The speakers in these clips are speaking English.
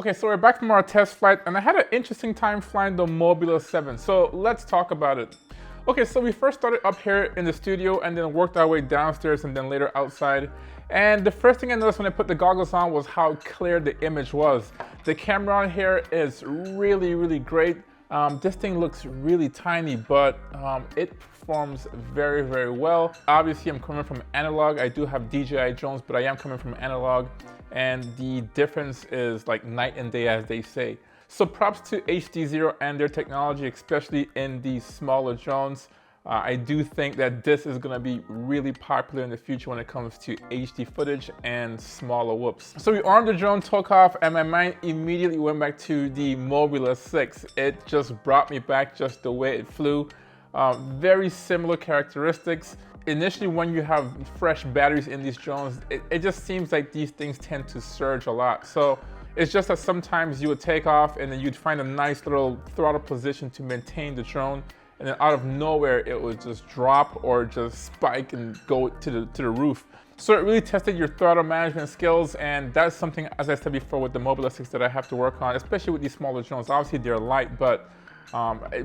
Okay, so we're back from our test flight, and I had an interesting time flying the Mobula7, so let's talk about it. Okay, so we first started up here in the studio and then worked our way downstairs and then later outside. And the first thing I noticed when I put the goggles on was how clear the image was. The camera on here is really great. This thing looks really tiny, but it performs very well. Obviously, I'm coming from analog. I do have DJI drones, but I am coming from analog. And the difference is like night and day, as they say. So props to HDZERO and their technology, especially in these smaller drones. I do think that this is gonna be really popular in the future when it comes to HD footage and smaller whoops. So we armed the drone, took off, and my mind immediately went back to the Mobula6. It just brought me back just the way it flew. Very similar characteristics. Initially, when you have fresh batteries in these drones, it just seems like these things tend to surge a lot. So it's just that sometimes you would take off and then you'd find a nice little throttle position to maintain the drone, and then out of nowhere it would just drop or just spike and go to the roof. So it really tested your throttle management skills, and that's something, as I said before, with the Mobula6 that I have to work on, especially with these smaller drones. Obviously they're light, but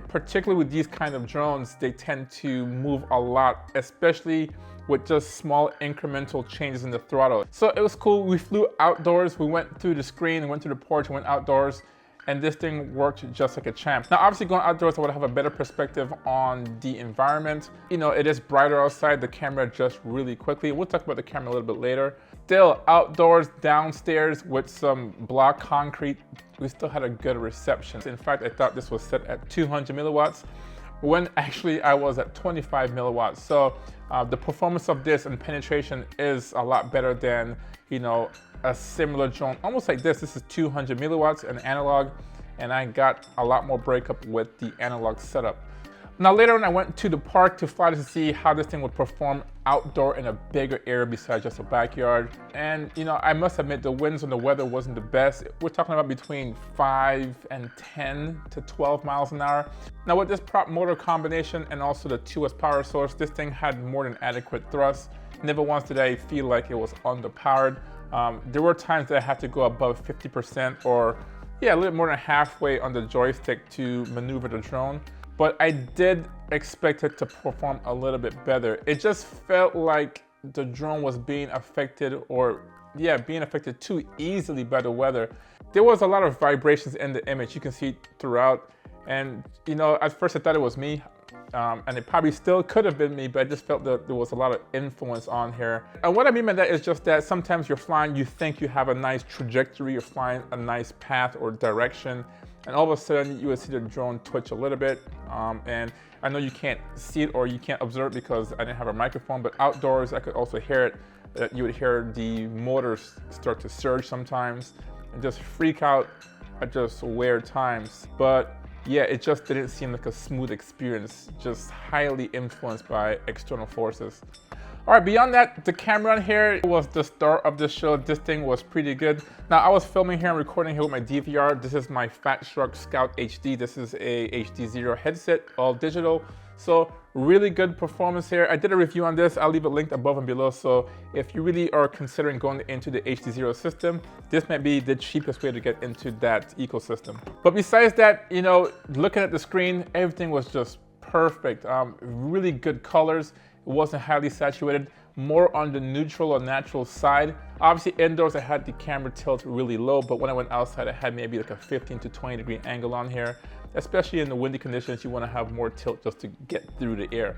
particularly with these kind of drones, they tend to move a lot, especially with just small incremental changes in the throttle. So it was cool. We flew outdoors. We went through the screen, went to the porch, went outdoors, and this thing worked just like a champ. Now, obviously going outdoors, I would have a better perspective on the environment. You know, it is brighter outside. The camera adjusts really quickly. We'll talk about the camera a little bit later. Still outdoors, downstairs with some block concrete, we still had a good reception. In fact, I thought this was set at 200 milliwatts when actually I was at 25 milliwatts. So the performance of this and penetration is a lot better than, you know, a similar drone, almost like this. This is 200 milliwatts and analog, and I got a lot more breakup with the analog setup. Now later on, I went to the park to fly to see how this thing would perform outdoor in a bigger area besides just a backyard. And you know, I must admit the winds and the weather wasn't the best. We're talking about between 5 and 10 to 12 miles an hour. Now with this prop motor combination and also the 2S power source, this thing had more than adequate thrust. Never once did I feel like it was underpowered. There were times that I had to go above 50% or a little more than halfway on the joystick to maneuver the drone. But I did expect it to perform a little bit better. It just felt like the drone was being affected too easily by the weather. There was a lot of vibrations in the image. You can see throughout. And you know, at first I thought it was me. And it probably still could have been me, but I just felt that there was a lot of influence on here. And what I mean by that is just that sometimes you're flying, you think you have a nice trajectory, you're flying a nice path or direction, and all of a sudden you would see the drone twitch a little bit. And I know you can't see it or you can't observe it because I didn't have a microphone, but outdoors I could also hear it. You would hear the motors start to surge sometimes and just freak out at just weird times. But yeah, it just didn't seem like a smooth experience, just highly influenced by external forces. All right, beyond that, the camera on here was the star of the show. This thing was pretty good. Now, I was filming here and recording here with my DVR. This is my Fat Shark Scout HD. This is a HDZERO headset, all digital. So really good performance here. I did a review on this. I'll leave it linked above and below. So if you really are considering going into the HDZERO system, this might be the cheapest way to get into that ecosystem. But besides that, you know, looking at the screen, everything was just perfect. Really good colors. It wasn't highly saturated, more on the neutral or natural side. Obviously indoors I had the camera tilt really low, but when I went outside I had maybe like a 15 to 20 degree angle on here. Especially in the windy conditions, you want to have more tilt just to get through the air.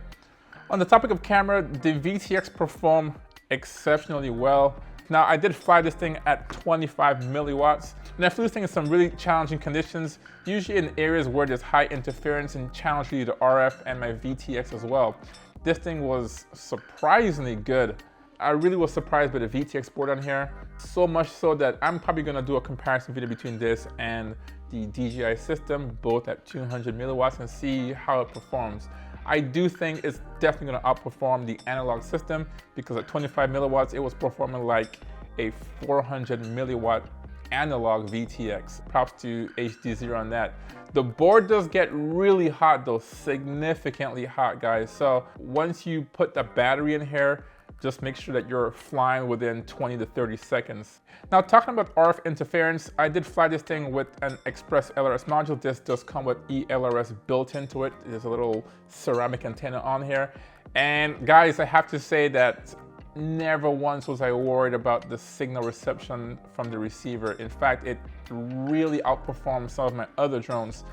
On the topic of camera, the VTX performed exceptionally well. Now I did fly this thing at 25 milliwatts, and I flew this thing in some really challenging conditions, usually in areas where there's high interference and challenging the RF and my VTX as well. This thing was surprisingly good. I really was surprised by the VTX board on here, so much so that I'm probably gonna do a comparison video between this and the DJI system, both at 200 milliwatts, and see how it performs. I do think it's definitely gonna outperform the analog system because at 25 milliwatts, it was performing like a 400 milliwatt analog VTX. Props to HDZERO on that. The board does get really hot though, significantly hot, guys. So once you put the battery in here, just make sure that you're flying within 20 to 30 seconds. Now, talking about RF interference, I did fly this thing with an Express LRS module. This does come with ELRS built into it. There's a little ceramic antenna on here. And guys, I have to say that never once was I worried about the signal reception from the receiver. In fact, it really outperformed some of my other drones.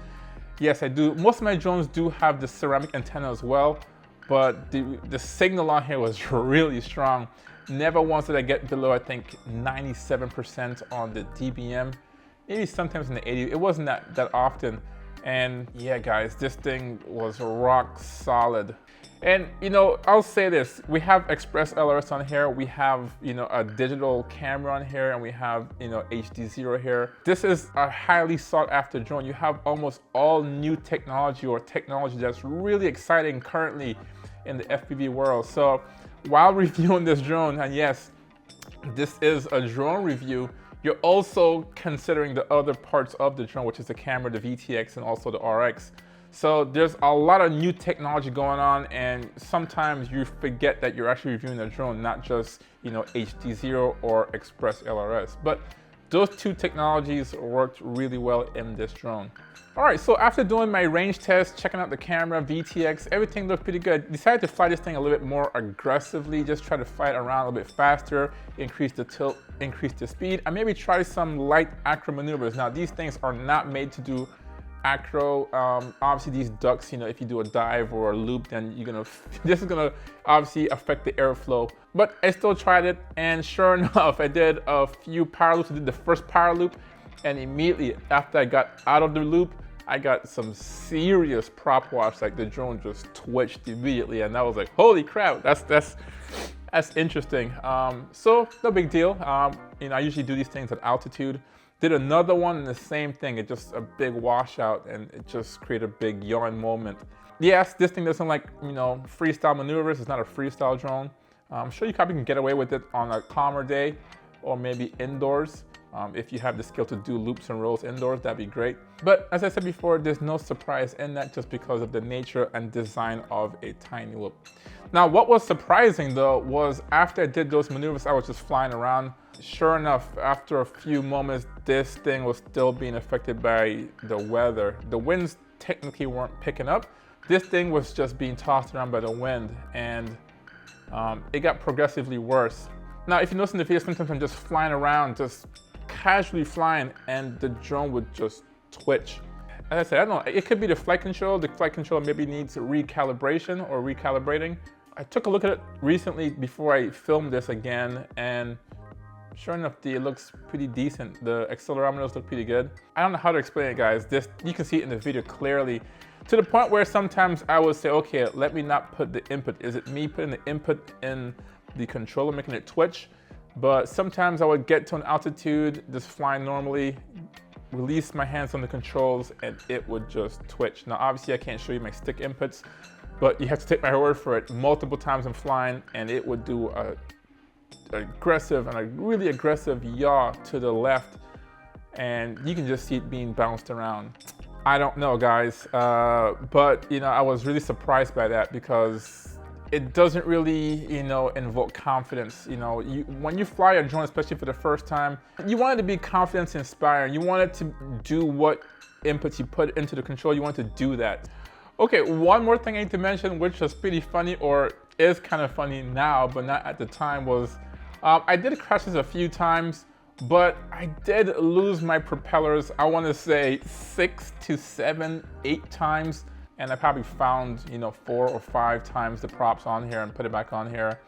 Yes, I do. Most of my drones do have the ceramic antenna as well, but the signal on here was really strong. Never once did I get below, I think, 97% on the dBm. Maybe sometimes in the 80s. It wasn't that often. And yeah, guys, this thing was rock solid. And you know, I'll say this, we have Express LRS on here, we have, you know, a digital camera on here, and we have, you know, HDZERO here. This is a highly sought after drone. You have almost all new technology, or technology that's really exciting currently in the FPV world. So while reviewing this drone, and yes, this is a drone review, you're also considering the other parts of the drone, which is the camera, the VTX, and also the RX. So there's a lot of new technology going on, and sometimes you forget that you're actually reviewing a drone, not just, you know, HDZERO or Express LRS. But those two technologies worked really well in this drone. All right, so after doing my range test, checking out the camera, VTX, everything looked pretty good. Decided to fly this thing a little bit more aggressively, just try to fly it around a little bit faster, increase the tilt, increase the speed, and maybe try some light acro maneuvers. Now, these things are not made to do acro. Obviously these ducks, you know, if you do a dive or a loop, then this is gonna obviously affect the airflow. But I still tried it, and sure enough, I did a few power loops. I did the first power loop, and immediately after I got out of the loop, I got some serious prop wash. Like, the drone just twitched immediately, and I was like, holy crap, that's interesting. So no big deal. You know, I usually do these things at altitude. Did another one and the same thing. It just a big washout, and it just created a big yawn moment. Yes, this thing doesn't like, you know, freestyle maneuvers. It's not a freestyle drone. I'm sure you probably can get away with it on a calmer day, or maybe indoors. If you have the skill to do loops and rolls indoors, that'd be great. But as I said before, there's no surprise in that, just because of the nature and design of a Tinywhoop. Now, what was surprising though was after I did those maneuvers, I was just flying around. Sure enough, after a few moments, this thing was still being affected by the weather. The winds technically weren't picking up. This thing was just being tossed around by the wind, and it got progressively worse. Now, if you notice in the video, sometimes I'm just flying around, just casually flying, and the drone would just twitch. As I said, I don't know, it could be the flight control. The flight control maybe needs recalibration or recalibrating. I took a look at it recently before I filmed this again, and sure enough, it looks pretty decent. The accelerometers look pretty good. I don't know how to explain it, guys. You can see it in the video clearly, to the point where sometimes I would say, okay, let me not put the input. Is it me putting the input in the controller, making it twitch? But sometimes I would get to an altitude, just flying normally, release my hands on the controls, and it would just twitch. Now, obviously I can't show you my stick inputs, but you have to take my word for it. Multiple times I'm flying, and it would do a really aggressive yaw to the left, and you can just see it being bounced around. I don't know, guys, but you know, I was really surprised by that, because it doesn't really, you know, invoke confidence. You know, when you fly a drone, especially for the first time, you want it to be confidence inspiring. You want it to do what inputs you put into the control. You want it to do that. Okay, one more thing I need to mention, which was pretty funny, or is kind of funny now, but not at the time, was I did crash this a few times, but I did lose my propellers, I want to say 6 to 7, 8 times. And I probably found, you know, 4 or 5 times the props on here and put it back on here.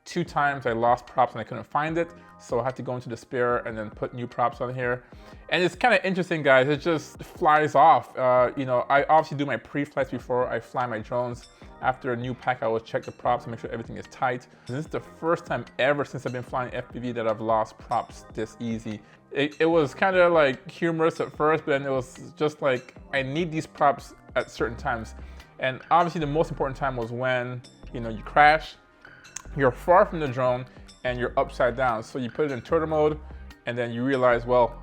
2 times I lost props and I couldn't find it, so I had to go into the spare and then put new props on here. And it's kind of interesting, guys. It just flies off. You know, I obviously do my pre-flights before I fly my drones. After a new pack, I will check the props and make sure everything is tight. And this is the first time ever since I've been flying FPV that I've lost props this easy. It was kind of like humorous at first, but then it was just like, I need these props at certain times. And obviously the most important time was when, you know, you crash, you're far from the drone, and you're upside down. So you put it in turtle mode, and then you realize, well,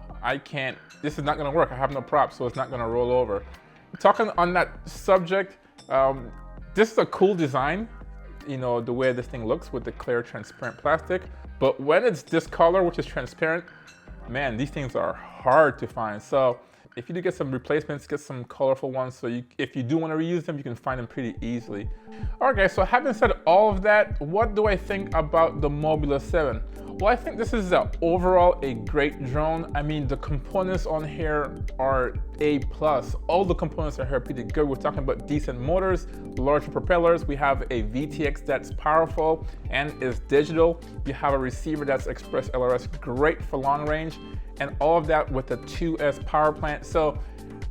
this is not gonna work. I have no props, so it's not gonna roll over. Talking on that subject, this is a cool design. you know, the way this thing looks with the clear transparent plastic. But when it's this color, which is transparent, man, these things are hard to find. So if you do get some replacements, get some colorful ones, so if you do want to reuse them, you can find them pretty easily. All right, guys, so having said all of that, what do I think about the Mobula7? Well, I think this is overall a great drone. I mean, the components on here are A+. All the components are here pretty good. We're talking about decent motors, larger propellers. We have a VTX that's powerful and is digital. You have a receiver that's Express LRS, great for long range, and all of that with a 2S power plant. So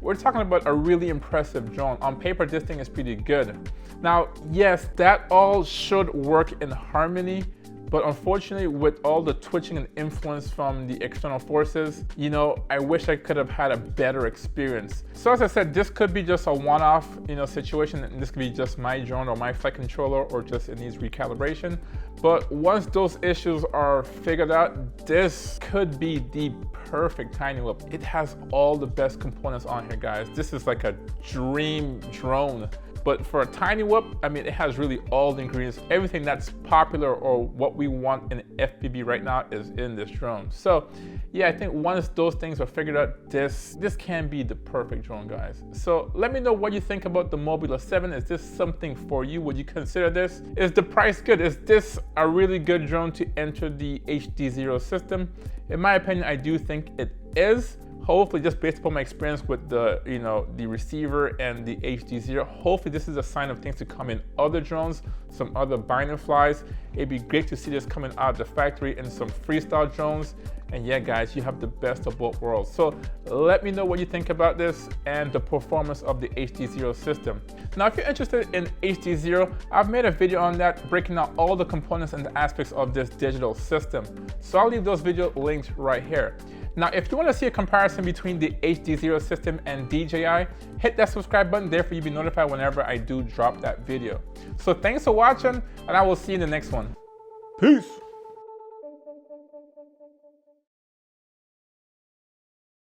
we're talking about a really impressive drone. On paper, this thing is pretty good. Now, yes, that all should work in harmony, but unfortunately, with all the twitching and influence from the external forces, you know, I wish I could have had a better experience. So as I said, this could be just a one-off, you know, situation, and this could be just my drone or my flight controller, or just it needs recalibration. But once those issues are figured out, this could be the perfect Tinywhoop. It has all the best components on here, guys. This is like a dream drone. But for a Tinywhoop, I mean, it has really all the ingredients. Everything that's popular or what we want in FPV right now is in this drone. So yeah, I think once those things are figured out, this can be the perfect drone, guys. So let me know what you think about the Mobula7. Is this something for you? Would you consider this? Is the price good? Is this a really good drone to enter the HDZERO system? In my opinion, I do think it is. Hopefully, just based upon my experience with the, you know, the receiver and the HDZERO, hopefully this is a sign of things to come in other drones, some other bind flies. It'd be great to see this coming out of the factory in some freestyle drones. And yeah, guys, you have the best of both worlds. So let me know what you think about this and the performance of the HDZERO system. Now, if you're interested in HDZERO, I've made a video on that, breaking out all the components and the aspects of this digital system. So I'll leave those videos linked right here. Now, if you want to see a comparison between the HDZERO system and DJI, hit that subscribe button there for you to be notified whenever I do drop that video. So thanks for watching, and I will see you in the next one. Peace.